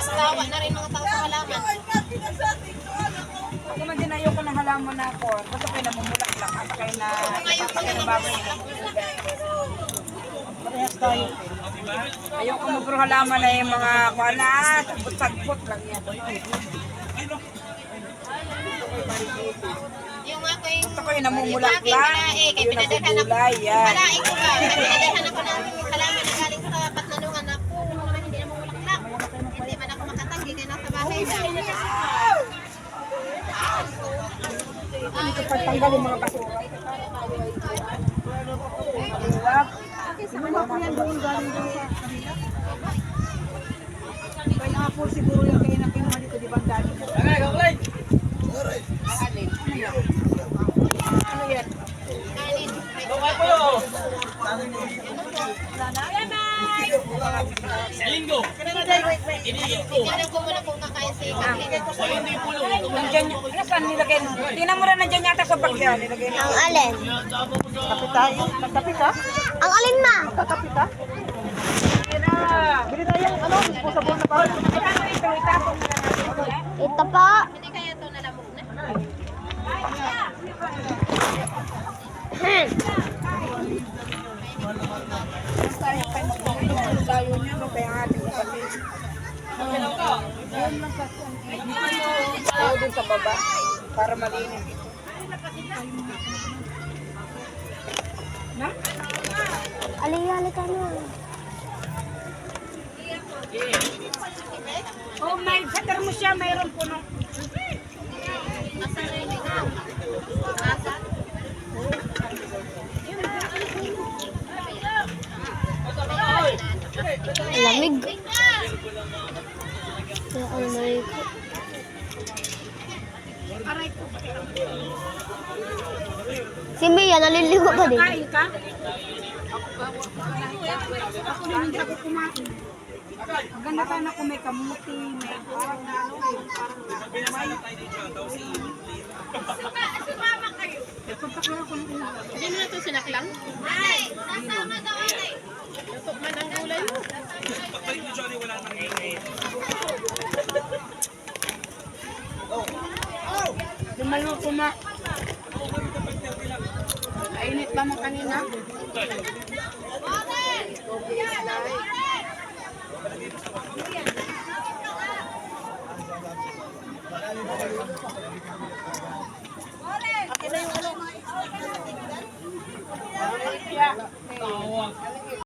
Tawa na rin mga tao sa halaman. Ako man din ayoko ng halaman na ako. Basta kayo namumulak lang. At kayo na napapaginabago niya. Parehas tayo. Ayoko mo puro halaman na yung mga kuala. Sagpot lang yan. Yung ako yung... Gusto ko yung namumulak Yung aking lang. palae, kay Yung pinadalhan ako. nabubulay. Yan. Palae ko ba? Kay pinadalhan ako ng halaman na galing sa Patnanungan na po. Naman hindi namumulaklak. Hindi man ako makatanggi kaya nasa bahay na. Dito pagtanggal yung mga basura. Ano po yan doon galing doon sa kanila? Kaya po siguro yung kaya na kinuha dito, di ba galing? Ano yan? Kanin. Tingnan ko muna kung kakain si Kathleen. Nandiyan, saan nilagay? Tingnan mo na nandiyan yata sa bagya. Nilagay na. Ang alin? Kapit tayo. Magkapit ha? Ang alin ma? Magkapit ha? Bili tayo ano? Disposable na pa. Ito, itapon na lang natin. Ito po. Hindi kaya ito nalamok na? Tayo niya, kaya ating kapatid. Tayo dun sa baba para malinis. Na? Ali ka na. Oh, may sa mo siya, mayroon po no. Asan na yun ikaw? Asan? Lamig. Kaya ang lamig. Si Mia, naliligo pa din. Kain ka? Ako din hindi ako kumain. Maganda ka na kung may kamuti, may parang ano, parang nagpapakala ko ng ulo. Hindi mo na ito sinaklang? Ay! Sasama daw ay! Lutok man ang gulay mo. Lumaluto na. Kainit ba mo kanina?